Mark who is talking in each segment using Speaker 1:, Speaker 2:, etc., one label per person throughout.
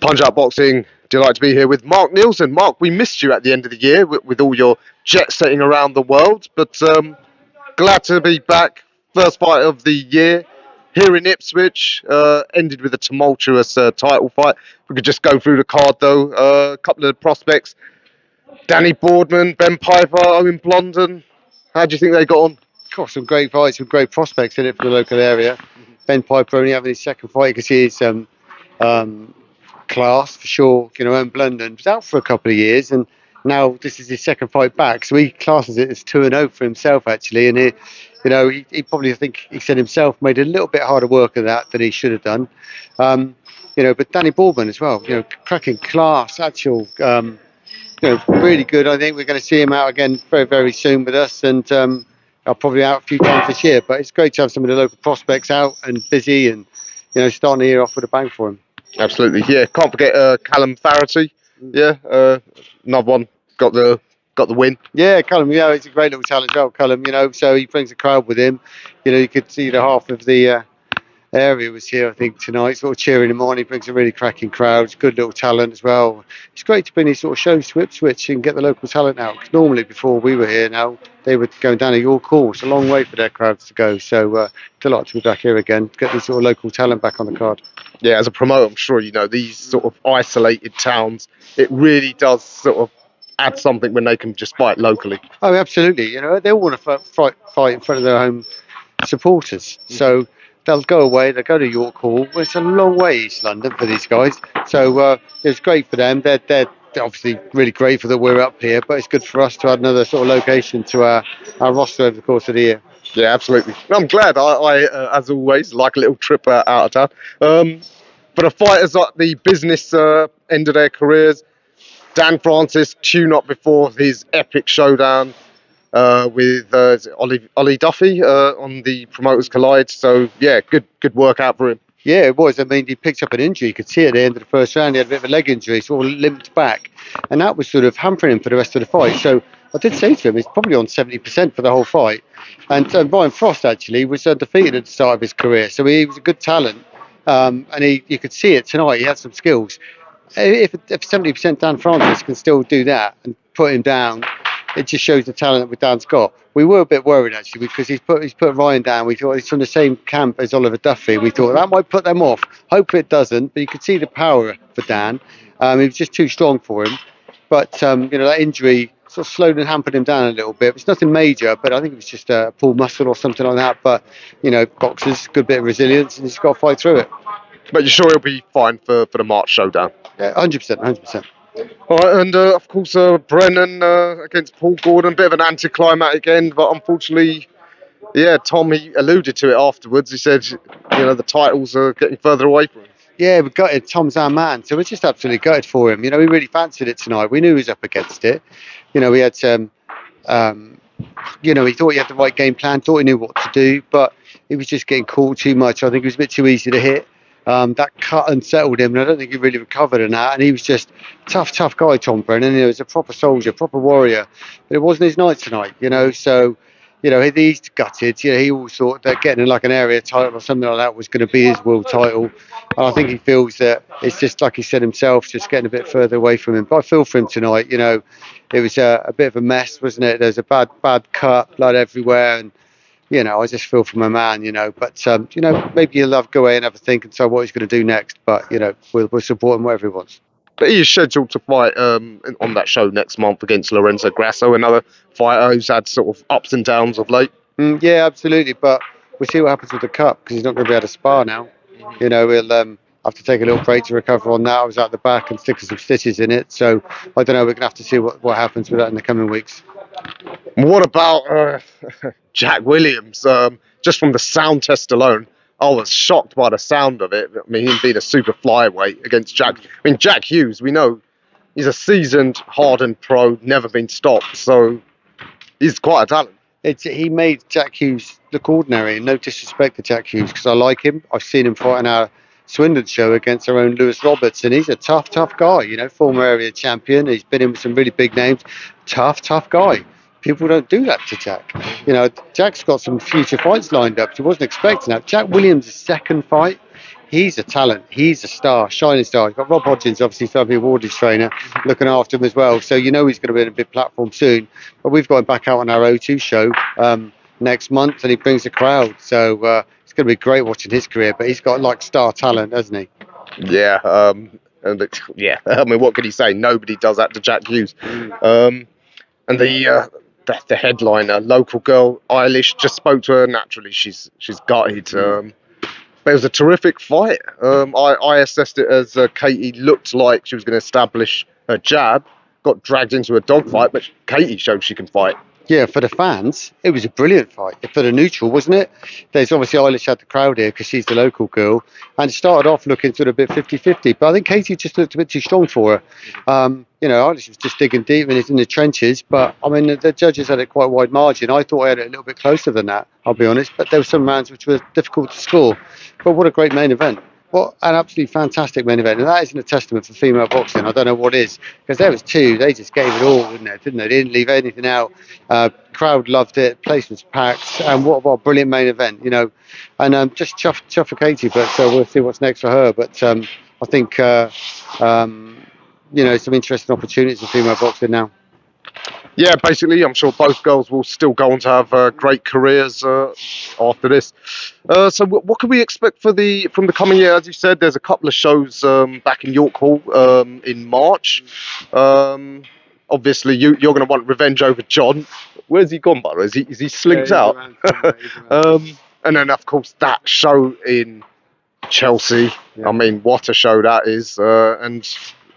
Speaker 1: Punch Out Boxing, delighted to be here with Mark Neilson. Mark, we missed you at the end of the year with all your jet setting around the world, but glad to be back. First fight of the year here in Ipswich, ended with a tumultuous title fight. We could just go through the card though. A couple of the prospects: Danny Boardman, Ben Piper, Owen Blondon. How do you think they got on?
Speaker 2: Got some great fights, some great prospects in it for the local area. Ben Piper only having his second fight. You can see his class for sure. Owen Blondon was out for a couple of years, and now this is his second fight back. So he classes it as 2-0 for himself actually, and he probably, I think he said himself, made a little bit harder work of that than he should have done. But Danny Boardman as well. Cracking class, actual. Really good. I think we're going to see him out again very, very soon with us, and I'll probably out a few times this year. But it's great to have some of the local prospects out and busy, and starting the year off with a bang for him.
Speaker 1: Absolutely, yeah. Can't forget Callum Farity. Yeah, another one got the win.
Speaker 2: Yeah, Callum. He's a great little talent as well. Callum. So he brings a crowd with him. You could see the half of the area was here, I think, tonight, sort of cheering him on. He brings a really cracking crowd. It's good little talent as well. It's great to bring these sort of shows to Ipswich and get the local talent out. Because normally, before we were here, now they were going down at York Hall. It's a long way for their crowds to go. So delighted to be back here again. Get these sort of local talent back on the card.
Speaker 1: Yeah, as a promoter, I'm sure these sort of isolated towns. It really does sort of add something when they can just fight locally.
Speaker 2: Oh, absolutely. They all want to fight in front of their home supporters. So they'll go away, they'll go to York Hall. Well, it's a long way, East London, for these guys. So it's great for them. They're obviously really grateful that we're up here, but it's good for us to add another sort of location to our roster over the course of the year.
Speaker 1: Yeah, absolutely. I'm glad. I as always, like a little trip out of town. For the fighters at the business end of their careers, Dan Francis tune up before his epic showdown with Ollie Duffy on the Promoters Collide. So yeah, good workout for him.
Speaker 2: Yeah, it was. I mean, he picked up an injury. You could see at the end of the first round he had a bit of a leg injury, sort of limped back, and that was sort of hampering him for the rest of the fight. So I did say to him, he's probably on 70% for the whole fight. And Brian Frost actually was undefeated at the start of his career, so he was a good talent, and you could see it tonight. He had some skills. If 70% Dan Francis can still do that and put him down, it just shows the talent that Dan's got. We were a bit worried actually because he's put Ryan down. We thought he's from the same camp as Oliver Duffy. We thought that might put them off. Hope it doesn't, but you could see the power for Dan. He was just too strong for him. But that injury sort of slowed and hampered him down a little bit. It's nothing major, but I think it was just a pulled muscle or something like that. But boxers, good bit of resilience, and he's got to fight through it.
Speaker 1: But you're sure he'll be fine for the March showdown?
Speaker 2: Yeah, 100%.
Speaker 1: All right, and of course Brennan against Paul Gordon, bit of an anticlimactic end, but unfortunately, yeah, Tom, he alluded to it afterwards. He said, the titles are getting further away from him.
Speaker 2: Yeah, we gutted. Tom's our man, so we're just absolutely gutted for him. We really fancied it tonight. We knew he was up against it. We had some, he thought he had the right game plan, thought he knew what to do, but he was just getting caught too much. I think it was a bit too easy to hit. That cut unsettled him, and I don't think he really recovered in that. And he was just tough guy, Tom Brennan. He was a proper soldier, proper warrior. But it wasn't his night tonight, So, he's gutted. He always thought that getting like an area title or something like that was going to be his world title. And I think he feels that it's just like he said himself, just getting a bit further away from him. But I feel for him tonight. It was a bit of a mess, wasn't it? There's a bad cut, blood everywhere, and. I just feel for my man, but, maybe he'll go away and have a think and decide what he's going to do next. But, we'll support him wherever he wants.
Speaker 1: But he is scheduled to fight on that show next month against Lorenzo Grasso, another fighter who's had sort of ups and downs of late.
Speaker 2: Yeah, absolutely. But we'll see what happens with the cup because he's not going to be able to spar now. He'll have to take a little break to recover on that. I was out the back and sticking some stitches in it. So, I don't know. We're going to have to see what happens with that in the coming weeks.
Speaker 1: What about Jack Williams? Just from the sound test alone, I was shocked by the sound of it. I mean, him being a super flyweight against Jack. I mean, Jack Hughes, we know he's a seasoned, hardened pro, never been stopped. So he's quite a talent.
Speaker 2: He made Jack Hughes look ordinary. No disrespect to Jack Hughes because I like him. I've seen him fight in our Swindon show against our own Lewis Roberts, and he's a tough guy. Former area champion. He's been in with some really big names. Tough guy. People don't do that to Jack. Jack's got some future fights lined up. He wasn't expecting that. Jack Williams' second fight. he's a talent. He's a star, shining star. He's got Rob Hodgins, obviously, Fabi Awarded trainer, looking after him as well. So you know he's going to be in a big platform soon. But we've got him back out on our O2 show next month, and he brings a crowd. So it's going to be great watching his career. But he's got like star talent, hasn't he?
Speaker 1: Yeah, yeah. I mean, what could he say? Nobody does that to Jack Hughes. And the headliner, local girl EILISH, just spoke to her naturally. She's gutted. But it was a terrific fight. I assessed it as Katie looked like she was going to establish her jab, got dragged into a dogfight, but Katie showed she can fight.
Speaker 2: Yeah, for the fans, it was a brilliant fight. For the neutral, wasn't it? There's obviously Eilish had the crowd here because she's the local girl, and it started off looking sort of a bit 50-50. But I think Katie just looked a bit too strong for her. Eilish was just digging deep in the trenches. But I mean, the judges had it quite wide margin. I thought I had it a little bit closer than that, I'll be honest. But there were some rounds which were difficult to score. But what a great main event. What an absolutely fantastic main event. And that isn't a testament for female boxing. I don't know what is. Because there was two. They just gave it all, didn't they? They didn't leave anything out. Crowd loved it. Place was packed. And what a brilliant main event, And just chuff for Katie. But we'll see what's next for her. But I think, some interesting opportunities in female boxing now.
Speaker 1: Yeah, basically, I'm sure both girls will still go on to have great careers after this. So, what can we expect from the coming year? As you said, there's a couple of shows back in York Hall in March. Obviously, you're going to want revenge over John. Where's he gone, by the way? Is he slinked out? And then, of course, that show in Chelsea. Yeah. I mean, what a show that is. And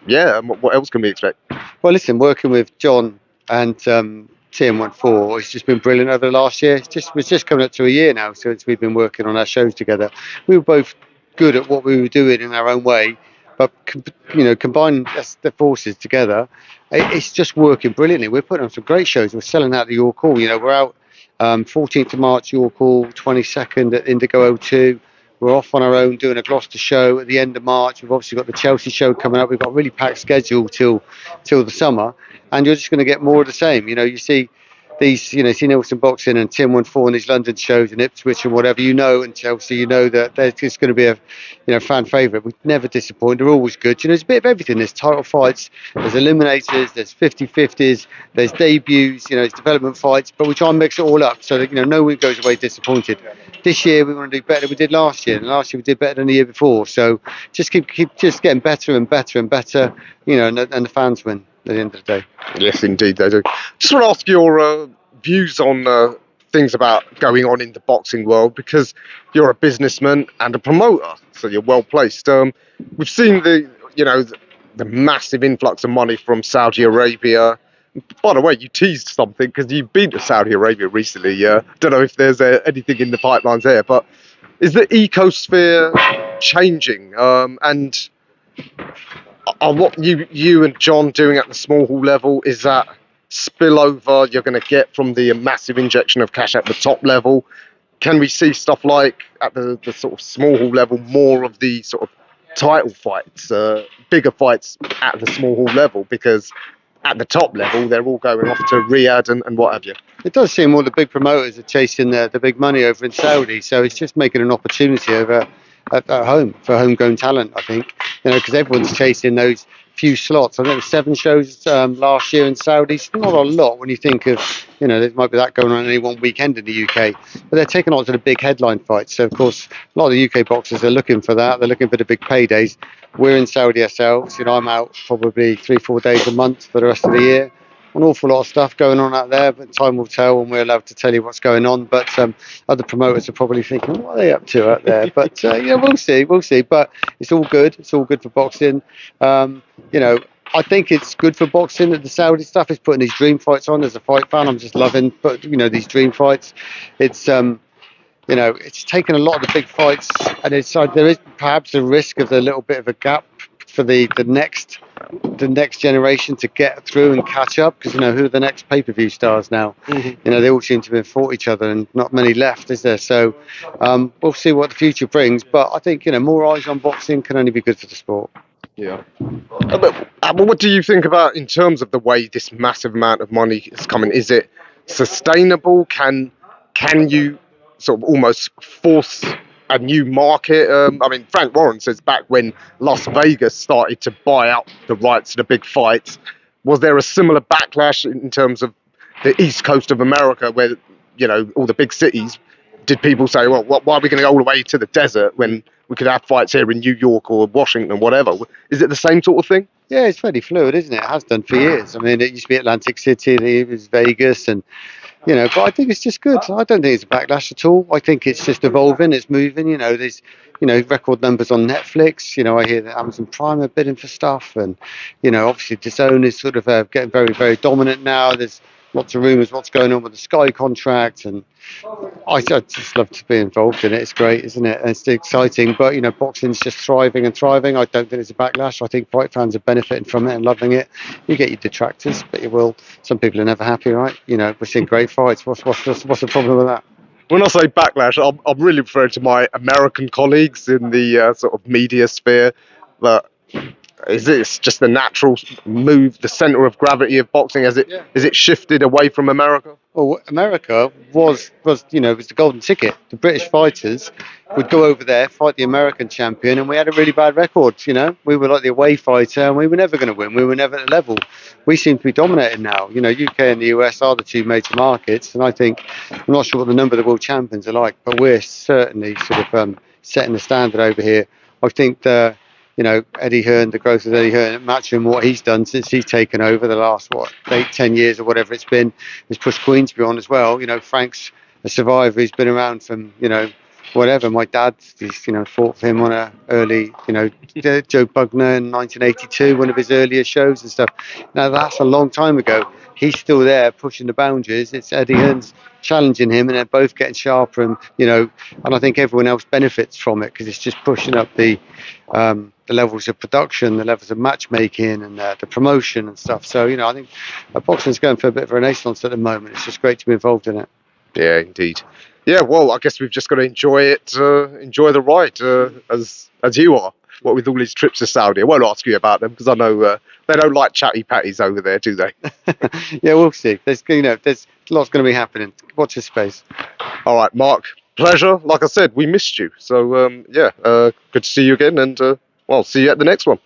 Speaker 1: yeah, what else can we expect?
Speaker 2: Well, listen, working with John and TM14, it's just been brilliant over the last year. It's just coming up to a year now since we've been working on our shows together. We were both good at what we were doing in our own way, but combining the forces together, it's just working brilliantly. We're putting on some great shows. We're selling out the York Hall. We're out 14th of March York Hall, 22nd at Indigo O2. We're off on our own doing a Gloucester show at the end of March. We've obviously got the Chelsea show coming up. We've got a really packed schedule till the summer, and you're just going to get more of the same. You see these, see Neilson Boxing and TIERNEY and these London shows and Ipswich and whatever, and Chelsea, that it's going to be a fan favourite. We never disappoint. They're always good. There's a bit of everything. There's title fights, there's eliminators, there's 50-50s, there's debuts, there's development fights, but we try and mix it all up so that no one goes away disappointed. This year we want to do better than we did last year, and last year we did better than the year before. So just keep just getting better and better and better, and the fans win at the end of the day.
Speaker 1: Yes, indeed they do. Just want to ask your views on things about going on in the boxing world, because you're a businessman and a promoter, so you're well placed. We've seen the massive influx of money from Saudi Arabia. By the way, you teased something because you've been to Saudi Arabia recently. Don't know if there's anything in the pipelines there, but is the ecosphere changing? And are what you and John doing at the small hall level, is that spillover you're going to get from the massive injection of cash at the top level? Can we see stuff like at the sort of small hall level, more of the sort of title fights, bigger fights at the small hall level? Because at the top level, they're all going off to Riyadh and what have you.
Speaker 2: It does seem all the big promoters are chasing the big money over in Saudi, so it's just making an opportunity over at home for homegrown talent, I think. Because everyone's chasing those few slots. I think there were 7 shows last year in Saudi. It's not a lot when you think of, there might be that going on any one weekend in the UK. But they're taking on to the big headline fights. So, of course, a lot of the UK boxers are looking for that. They're looking for the big paydays. We're in Saudi ourselves. I'm out probably 3-4 days a month for the rest of the year. An awful lot of stuff going on out there, but time will tell when we're allowed to tell you what's going on. But other promoters are probably thinking, what are they up to out there? But we'll see. But it's all good. It's all good for boxing. I think it's good for boxing that the Saudi stuff is putting these dream fights on. As a fight fan, I'm just loving, these dream fights. It's it's taken a lot of the big fights, and it's like there is perhaps a risk of a little bit of a gap for the next generation to get through and catch up, because who are the next pay-per-view stars now? Mm-hmm. They all seem to have fought each other and not many left, is there? So we'll see what the future brings, but I think more eyes on boxing can only be good for the sport.
Speaker 1: Yeah. But what do you think about in terms of the way this massive amount of money is coming? Is it sustainable? Can you sort of almost force a new market? I mean, Frank Warren says back when Las Vegas started to buy out the rights to the big fights, was there a similar backlash in terms of the East Coast of America, where all the big cities? Did people say, well, why are we going to go all the way to the desert when we could have fights here in New York or Washington, whatever? Is it the same sort of thing?
Speaker 2: Yeah, it's fairly fluid, isn't it? It has done for years. I mean, it used to be Atlantic City, then it was Vegas, and but I think it's just good. I don't think it's a backlash at all. I think it's just evolving, it's moving. There's record numbers on Netflix. I hear that Amazon Prime are bidding for stuff, and obviously DAZN is sort of getting very, very dominant now. There's lots of rumours what's going on with the Sky contract, and I just love to be involved in it. It's great, isn't it? And it's exciting. But boxing's just thriving and thriving. I don't think it's a backlash. I think fight fans are benefiting from it and loving it. You get your detractors, but you will. Some people are never happy, right? We're seeing great fights. What's the problem with that?
Speaker 1: When I say backlash, I'm really referring to my American colleagues in the sort of media sphere. That is this just the natural move, the center of gravity of boxing? Is it shifted away from America?
Speaker 2: Well, America was was the golden ticket. The British fighters would go over there, fight the American champion, and we had a really bad record. We were like the away fighter, and we were never going to win. We were never at the level. We seem to be dominating now. UK and the US are the two major markets, and I think I'm not sure what the number of the world champions are like, but we're certainly sort of setting the standard over here. I think Eddie Hearn, the growth of Eddie Hearn, matching what he's done since he's taken over the last 8-10 years or whatever it's been, has pushed Queensberry on as well. Frank's a survivor. He's been around from whatever. My dad, he's fought for him on a early Joe Bugner in 1982, one of his earlier shows and stuff. Now that's a long time ago. He's still there pushing the boundaries. It's Eddie Hearn's challenging him, and they're both getting sharper. And and I think everyone else benefits from it because it's just pushing up the levels of production, the levels of matchmaking, and the promotion and stuff. So I think boxing's going for a bit of a renaissance at the moment. It's just great to be involved in it.
Speaker 1: Yeah, indeed. Yeah, well, I guess we've just got to enjoy it, enjoy the ride, as you are. What with all these trips to Saudi, I won't ask you about them because I know they don't like chatty patties over there, do they?
Speaker 2: Yeah, we'll see. There's lots going to be happening. Watch this space.
Speaker 1: All right, Mark. Pleasure. Like I said, we missed you. So good to see you again, and well, see you at the next one.